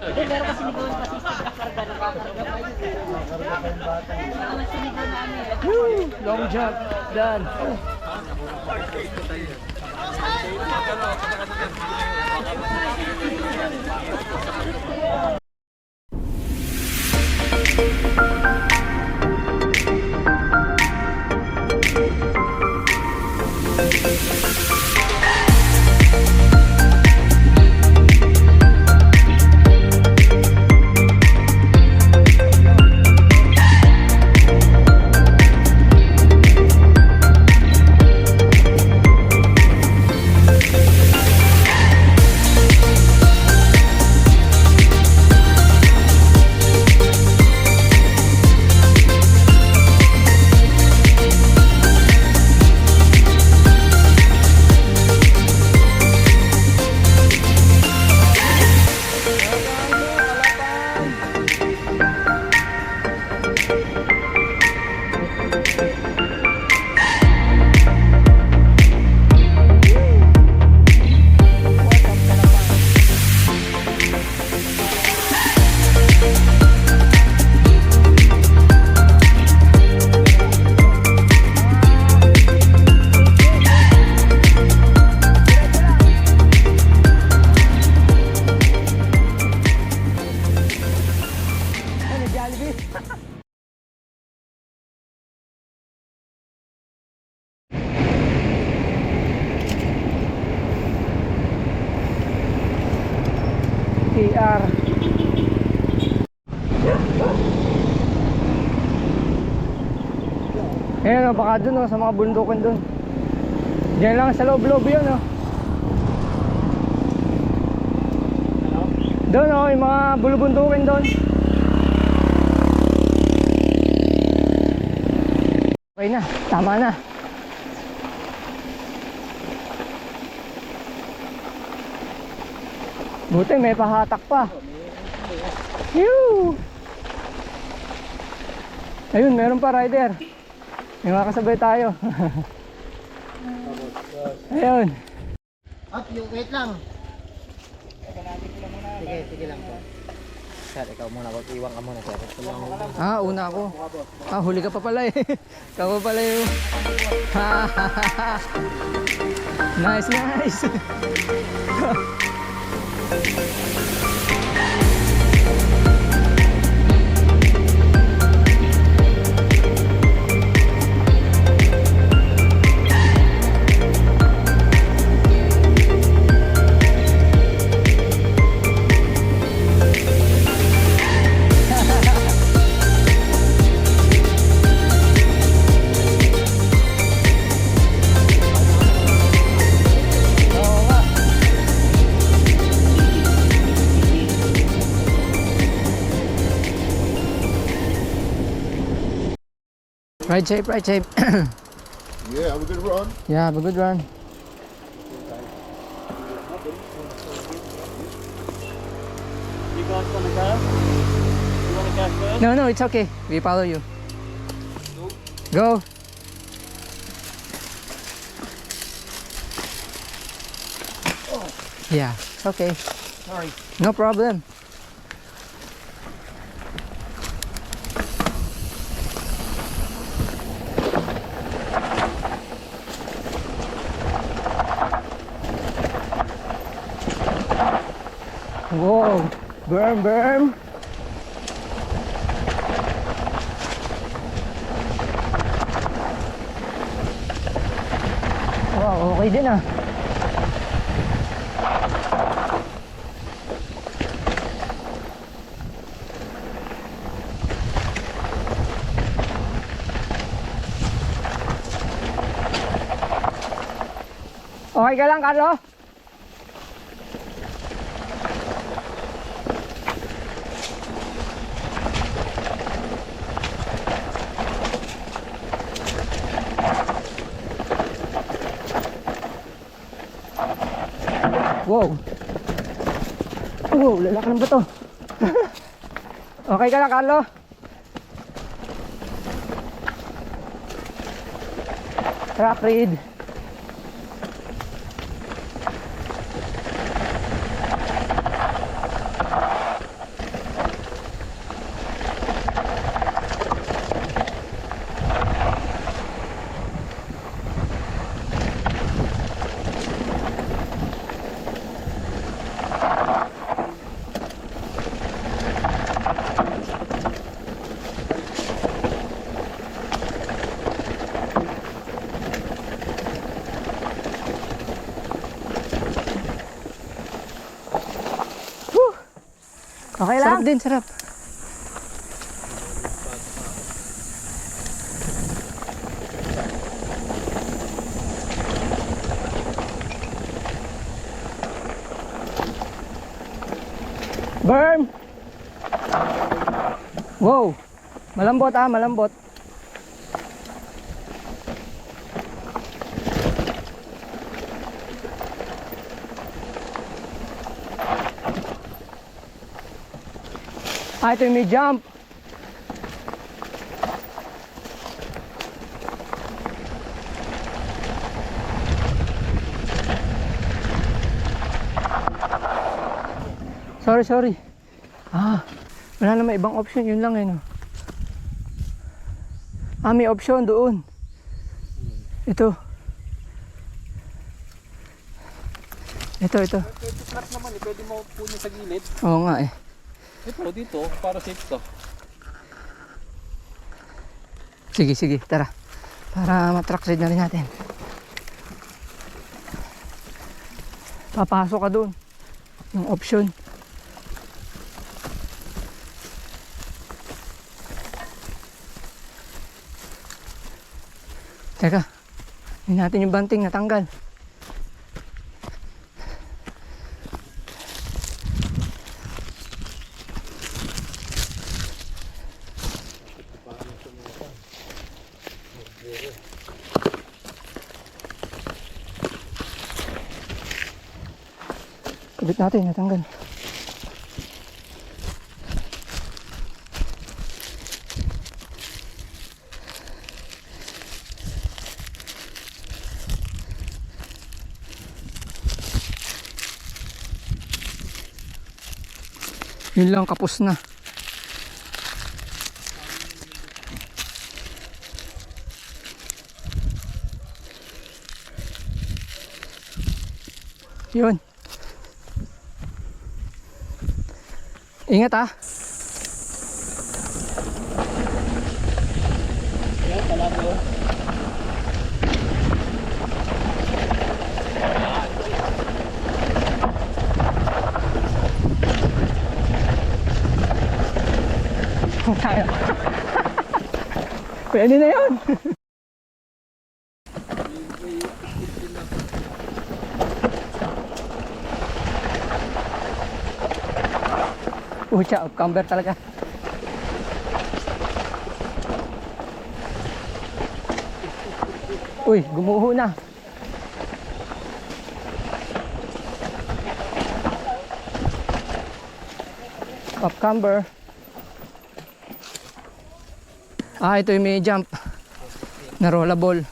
Hindi, meron kasi sinigawan kasi nakakarga, nakakarga pa yun. Nakakarga pa yung bata. Ang sinigaw namin. Woo! Long jump. Done. KR. Ayan o, baka dun o, sa mga bundukan dun. Diyan lang sa loob-loob yun o. Doon o, yung mga bulubundukin doon. Okay na, tama na. Buti may pahatak pa. Yoo! Ayun, meron pa rider. May makasabay tayo. Ayun. Up, yung wait lang. Sige, sige lang po. Sir, ikaw muna, wag iwan ka muna, sir. Ah, una ako. Ah, huli ka pa pala eh. Ikaw pa pala yun. Nice, nice. Ride safe, ride safe. Yeah, have a good run. Yeah, have a good run. You guys want to go? You want to go first? No, no, it's okay. We follow you. Go. Yeah, it's okay. Sorry. No problem. Whoa, berm, berm. Wow, okay din ah. Okay ka lang, Carlo? Wow. Wow, lalaki ng bato. Okay ka lang, Carlo? Rock read. Okay lang? Sarap din, sarap. Berm! Wow! Malambot malambot. Ito yung may jump. Sorry. Wala naman ibang option, yun lang no. May option doon. Ito. Pwede flat naman eh, pwede mo punin sa gilid. Oo nga eh. Ito, dito, para safe to. Sige, tara. Para matrack ride na rin natin. Papasok ka doon. Yung option. Teka, hindi natin yung banting natanggal. Kabit natin, natanggal. Yun lang, kapos na. Yun. Ingat ah. Yan, talaga. Kaya. Pwede na yun. Pucha, off-camber talaga. Uy, gumuho na. Off-camber. Ito yung may jump na rollable.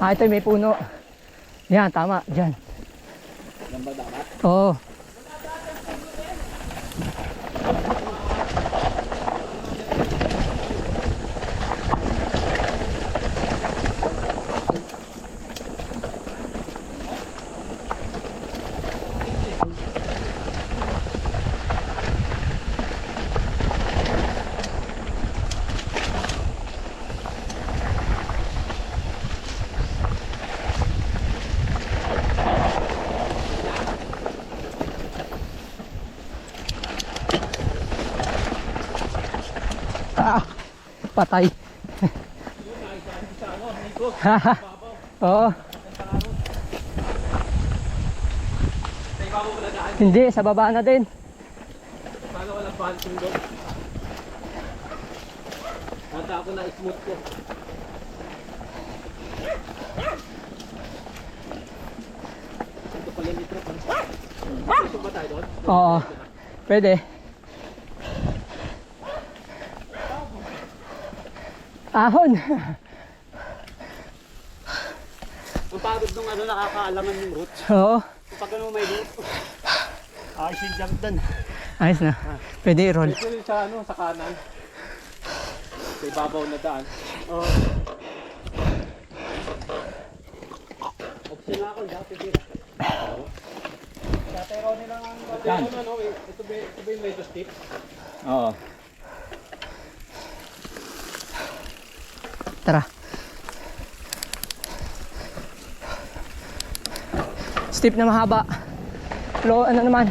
Ito yung may puno. Yan, tama, dyan. Yan ba dapat? Oo. Patay. Oo. Hindi, sa baba na din. Paano walang panting doon? Hata ako na smooth ko. Ito pala nitro. Gusto ba tayo doon? Oo. Pwede. Ahon. Ang pagod pagod nung ano, nakakaalangan yung route. Oo. Pag ano may route. Ayos yung jump doon. Ayos na. Pwede i-roll. Ito yung sa ano, sa kanan. Sa ibabaw na daan. Oo. Option na ako, dati tira. Dati Ronnie lang ang Yan. ano, ito ba yung medyo steep? Oo. Tara. Steep na mahaba. Low, ano naman.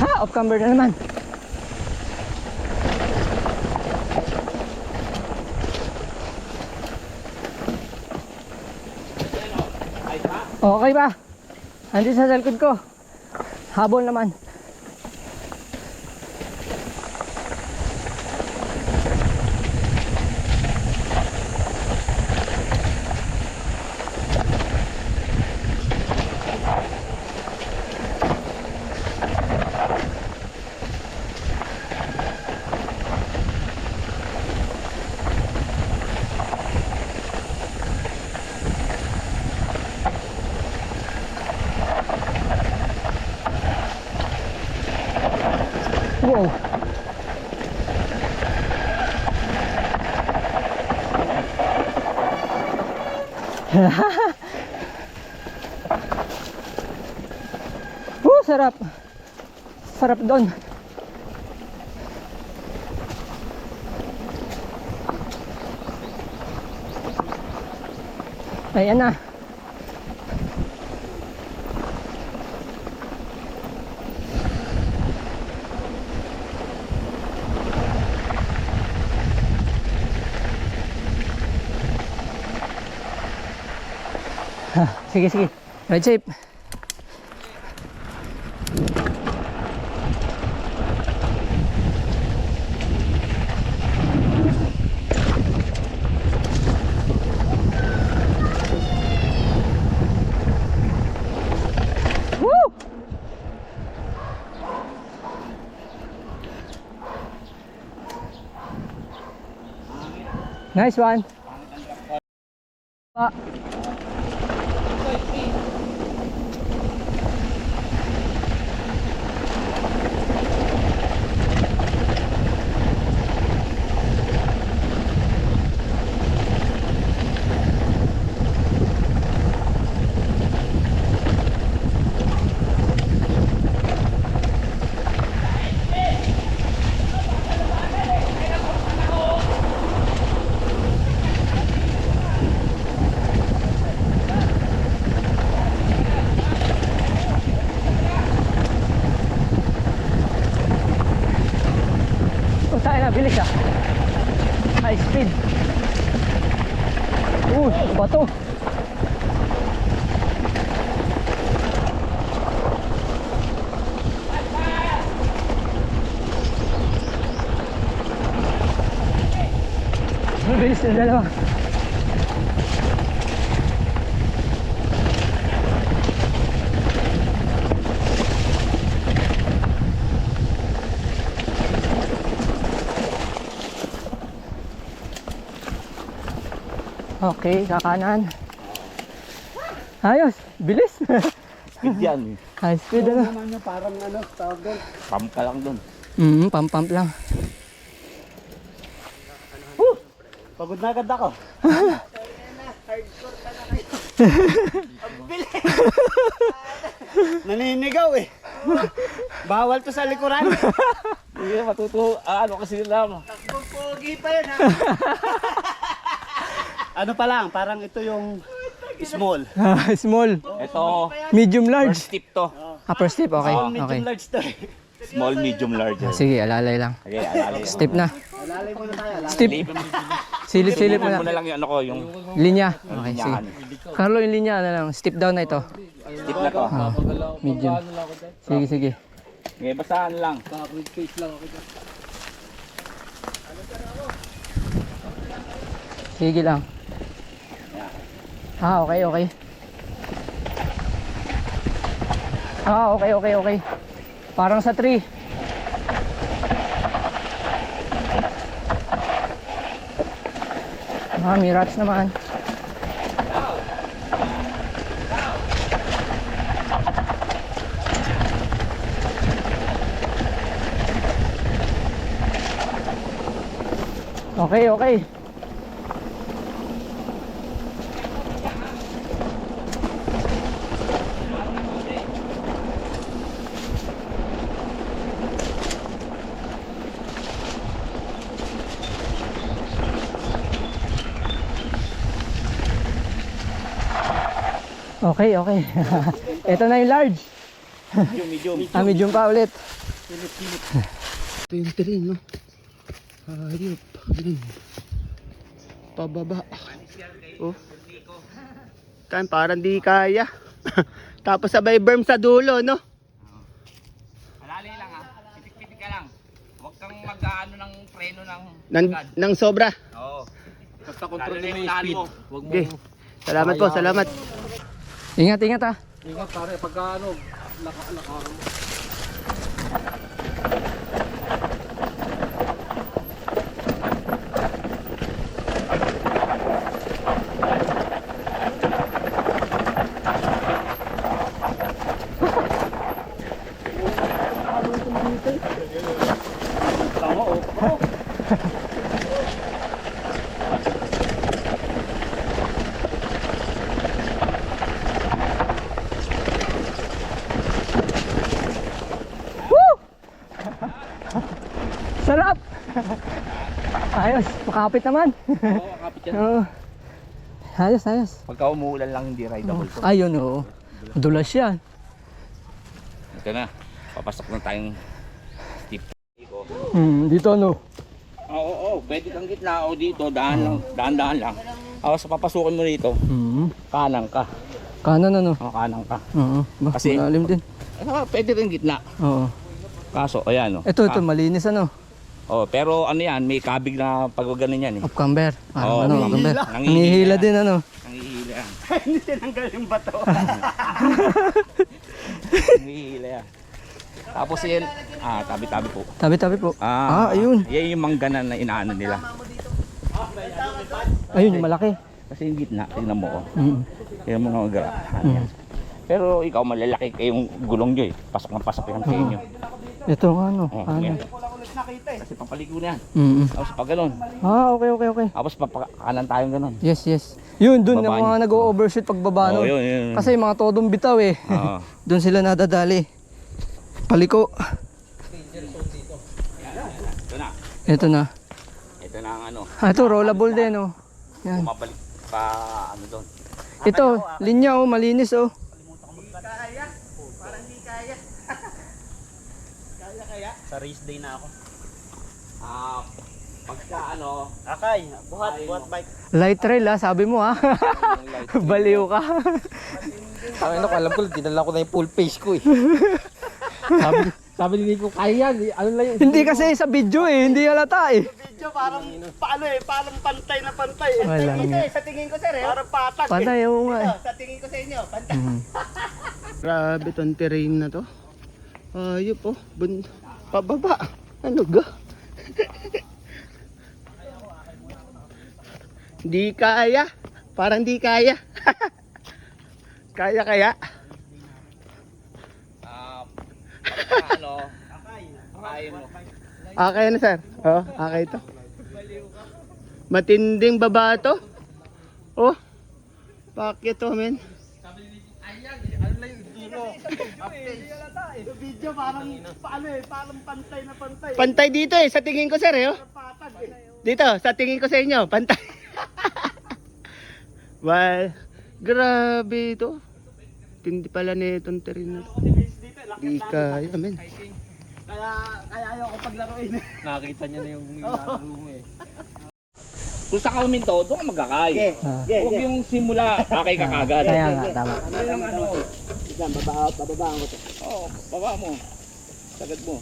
Ha, off-camber na naman. Okay ba? Andito sa likod ko. Habol naman. Wow. Sarap. Sarap doon. Ayan na. Sige, sige. Ride safe. Woo! Nice one. Tayo na, bilis ah. High speed. Bato. Bilis na dalawa. Okay, kakanan. Ayos, bilis. Speed yan. High speed ano. Naman yung parang ano, tawag doon. Pump ka lang dun. Pump lang. Pagod na agad ako. Hardcore ka na kayo. Ang bilis. Naninigaw eh. Bawal to sa likuran. Hindi na matuto. Ano kasi nila. Takbong pogi pa yun ha. Ano pa lang, parang ito yung small. Small. Ito, Medium large. first tip to. Upper step, okay. Small, Okay. medium, large to eh. Small, medium, large. Sige, alalay lang. Okay, alali. Step na. Alalay muna tayo. Step. Silip-silip mo Mo na na. lang yung ano ko, yung Linya. Okay, sige. linyahan. Carlo, yung linya na lang. Step down na ito. Tip na to. Medium. Sige, sige. May basahan lang. With face lang ako dyan. Sige lang. Okay, okay. Okay. Parang sa tree. May rats naman. Okay. Okay. Ito na yung large. Medium. Medium pa ulit. Ito yung terrain, no? Hayop. Pababa. Oh. Kan parang di kaya. Tapos sabay berm sa dulo, no? Alali lang ha. Pitik-pitik ka lang. Huwag kang mag-ano ng preno ng Nang sobra. Oo. Basta control mo yung speed. Huwag mo. Okay. Salamat po, salamat. Ingat ah. Ingat pare, pagka ano, laka. Sarap! Ayos, makapit naman. Oo, kapit yan. Oo. Ayos. Pagka umuulan lang hindi rideable to. Ayun, oo. Dulas yan. Ito na. Papasok na tayong steep. Dito no. Oo. Pwede kang gitna o dito. Daan lang. Tapos papasukin mo dito. Kanan ka. Kanan ano? O, kanan ka. Oo. Kasi- Malalim din. Pwede rin gitna. Oo. Kaso, ayan o. Ito, malinis ano? Oh, pero ano yan, may kabig na pag ganun yan eh. Upcamber. Oo, Ano, upcamber. nangihila. Nangihila din ano? Nangihila yan. Hindi tinanggal yung bato. Nangihila yan. Tapos yan, tabi-tabi po. Tabi-tabi po. Ayun. Yan yung mangganan na inaano nila. Ayun, yung malaki. Kasi yung gitna, tingnan mo oh. Tingnan mo nga gara. Pero ikaw malalaki kayong gulong nyo eh. Pasok na pasok yan sa inyo. Ito nga ano. Oh, Ano? yan. Kasi papaligo na yan. Tapos pag ganun. Okay. Tapos papakanan tayong ganun. Yes. Yun, dun Baba yung mga niyo. nag-o-overshoot pagbaba no. Yun. Kasi yung mga todong bitaw eh. Oo. Doon sila nadadali. Paliko. Ito na. Ito na. Ito na ang ano. Ito, rollable din oh. Yan. Bumabalik pa ano doon. Ito, linya oh, malinis oh. Sa race day na ako. Pagka ano, Akay, buhat bike. Light trail ah, sabi mo ah. Baliw ka. Alam ko, dinala ko na yung full face ko eh. sabi ni Nico, kaya yan. Ano lang yun? Hindi kasi sa video eh, hindi halata eh. Video parang parang pantay na pantay. Wala nga. Sa tingin ko sir parang patag. Patay oo nga eh. Sa tingin ko sa inyo, pantay. Grabe tong terrain na to. Ayop oh, pababa. Ano ga? Di kaya. Parang di kaya. Kaya. ano, kaya mo. Okay na sir. Oh, okay to. Matinding baba to. Oh. Bakit to, men? Video parang parang pantay na pantay. Pantay dito eh, sa tingin ko sir eh. Oh. Dito, sa tingin ko sa inyo, pantay. Well, grabe ito. Tindi pala nitong terrain na to. Di kaya, men. Kaya ayaw ko paglaruin. Nakakita niya na yung laro mo eh. Kung sa Kalminto, doon ka magkakay. Huwag yung simula, kakay ka kagad. Kaya nga, tama. Yan ang ano. Bababaan ko to. Oo, baba mo. Sagad mo.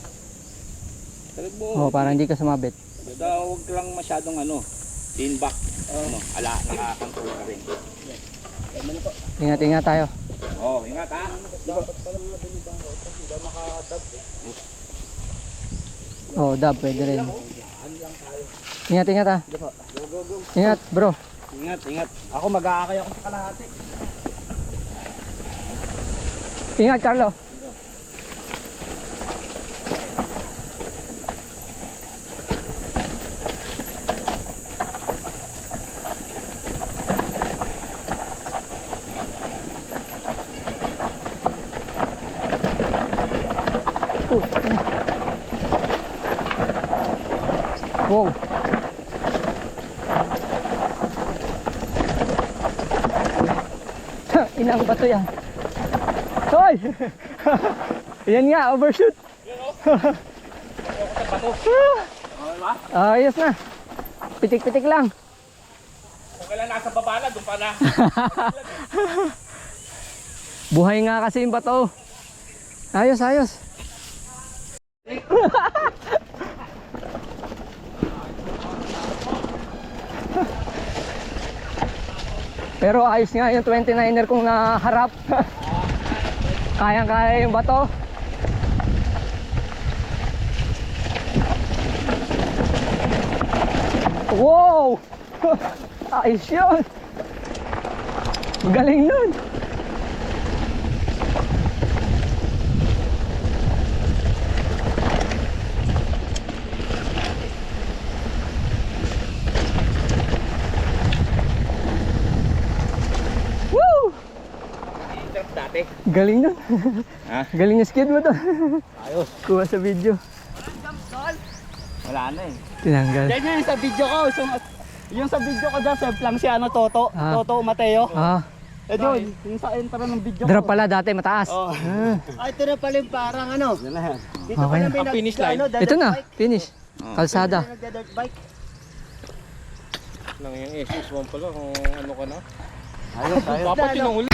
Sagad mo. Oh, para hindi ka sumabit. Basta huwag lang masyadong lean back. Nakakontrol ka rin. Ingat tayo. Ingat ha. Oh, dab, pwede rin. Ingat ha. Ingat, bro. Ingat. Ako mag-aakay ako sa kalahati. Ingat, Carlo. Wow. Inang bato yan. Hoy! Yan nga, overshoot. Ayos na. Pitik-pitik lang. Kung kailan nasa baba na, doon pa na. Buhay nga kasi yung bato. Ayos. Pero ayos nga yung 29er kung naharap. Kayang-kaya yung bato. Wow! Ayos yun. Galing nun. Woo! Dati. Galing nun. Ha? Galing yung skid mo to. Ayos. Kuha sa video. Wala na eh. Tinanggal. Yan yung sa video ko. Yung sa video ko dyan, safe lang si Toto. Ah. Toto Mateo. Ah, Yung sa intro ng video drop pala dati mataas. Oh. Ah, Ay, ito na pala yung parang Yan na yan. Dito Okay pala na. may Ang finish line. ito na, finish. Kalsada. Nagda-dirt bike. Nang yung SS1 pala kung ano ka na. Ayos. Dapat yun ang huli.